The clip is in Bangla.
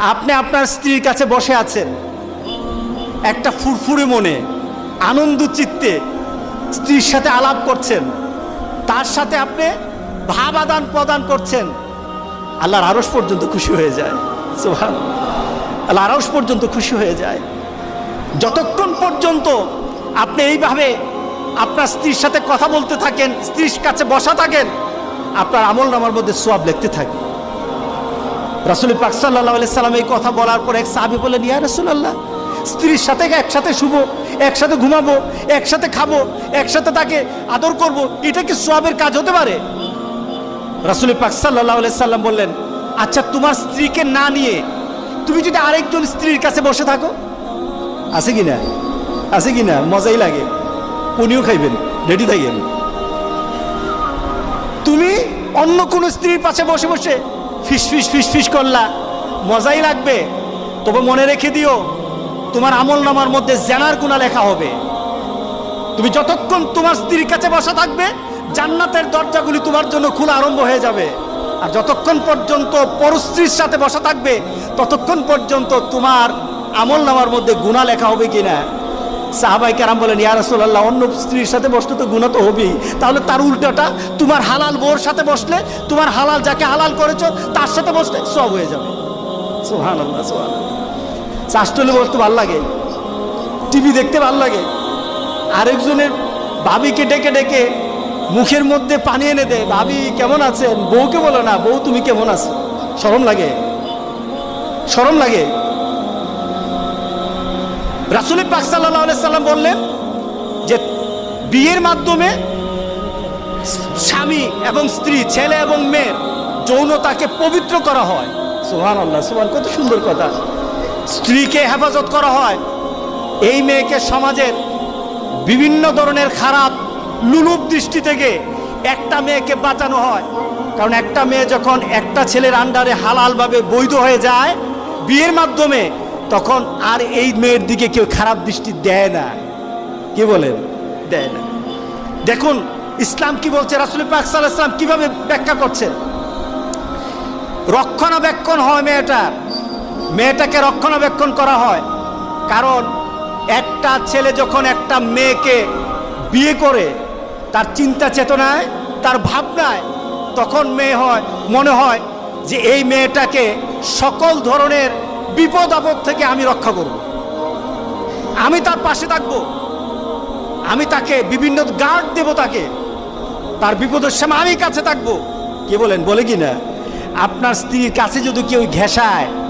আপনি আপনার স্ত্রীর কাছে বসে আছেন, একটা ফুরফুরে মনে আনন্দ চিত্তে স্ত্রীর সাথে আলাপ করছেন, তার সাথে আপনি ভাব আদান প্রদান করছেন, আল্লাহর আরশ পর্যন্ত খুশি হয়ে যায়। সুবহানাল্লাহ, আল্লাহর আরশ পর্যন্ত খুশি হয়ে যায়। যতক্ষণ পর্যন্ত আপনি এইভাবে আপনার স্ত্রীর সাথে কথা বলতে থাকেন, স্ত্রীর কাছে বসা থাকেন, আপনার আমলনামার মধ্যে সওয়াব লিখতে থাকে। রাসূল পাক সাল্লাল্লাহু আলাইহি সাল্লাম এই কথা বলার পর এক সাহাবী বললেন, ইয়া রাসূলুল্লাহ, স্ত্রীর সাথে একসাথে শুবো, একসাথে ঘুমাবো, একসাথে খাবো, একসাথে তাকে আদর করব, এটা কি সওয়াবের কাজ হতে পারে? রাসূল পাক সাল্লাল্লাহু আলাইহি সাল্লাম বললেন, আচ্ছা তোমার স্ত্রীকে না নিয়ে তুমি যদি আরেকজন স্ত্রীর কাছে বসে থাকো, আছে কিনা? আছে কিনা? মজাই লাগে, উনিও খাইবেন, রেডি থাকেন। তুমি অন্য কোনো স্ত্রীর পাশে বসে বসে ফিস ফিস ফিস ফিস করলা, মজাই লাগবে, তবে মনে রেখে দিও তোমার আমলনামার মধ্যে জিনার গুনাহ লেখা হবে। তুমি যতক্ষণ তোমার স্ত্রীর কাছে বসা থাকবে, জান্নাতের দরজাগুলি তোমার জন্য খোলা আরম্ভ হয়ে যাবে। আর যতক্ষণ পর্যন্ত পরস্ত্রীর সাথে বসা থাকবে, ততক্ষণ পর্যন্ত তোমার আমলনামার মধ্যে গুনাহ লেখা হবে কিনা? সাহাবায়ে কেরাম বলেন, ইয়া রাসূলুল্লাহ, অন্য স্ত্রীর সাথে বসলে তো গুনাহ তো হবেই, তাহলে তার উল্টাটা তোমার হালাল বউর সাথে বসলে, তোমার হালাল যাকে হালাল করেছো তার সাথে বসলে সব হয়ে যাবে। সুবহানাল্লাহ, সুবহানাল্লাহ। চাষটলে বসতে ভালো লাগে, টিভি দেখতে ভালো লাগে, আরেকজনের ভাবিকে ডেকে ডেকে মুখের মধ্যে পানি এনে দেয়, ভাবি কেমন আছেন, বউকে বলো না, বউ তুমি কেমন আছো? শরম লাগে, শরম লাগে। রাসূল পাক সাল্লাল্লাহু আলাইহি সাল্লাম বললেন যে বিয়ের মাধ্যমে স্বামী এবং স্ত্রী, ছেলে এবং মেয়ের যৌনতাকে পবিত্র করা হয়। সুবহানাল্লাহ, সুবহান, কত সুন্দর কথা। স্ত্রীকে হেফাজত করা হয়, এই মেয়েকে সমাজের বিভিন্ন ধরনের খারাপ লুলুপ দৃষ্টি থেকে একটা মেয়েকে বাঁচানো হয়। কারণ একটা মেয়ে যখন একটা ছেলের আন্ডারে হালালভাবে বৈধ হয়ে যায় বিয়ের মাধ্যমে, তখন আর এই মেয়ের দিকে কেউ খারাপ দৃষ্টি দেয় না। কি বলেন? দেয় না। দেখুন ইসলাম কি বলছে, রাসূল পাক সাল্লাল্লাহু আলাইহি ওয়াসাল্লাম কিভাবে ব্যাখ্যা করছেন। রক্ষণাবেক্ষণ হয় মেয়েটাকে রক্ষণাবেক্ষণ করা হয়। কারণ একটা ছেলে যখন একটা মেয়েকে বিয়ে করে, তার চিন্তা চেতনায়, তার ভাবনায় তখন মনে হয় যে এই মেয়েটাকে সকল ধরনের বিপদ আপদ থেকে আমি রক্ষা করব, আমি তার পাশে থাকবো, আমি তাকে বিভিন্ন গার্ড দেব, তাকে তার বিপদের সময় আমি কাছে থাকবো। কি বলেন? বলে কি না? আপনার স্ত্রীর কাছে যদি কেউ ঘেঁষায়,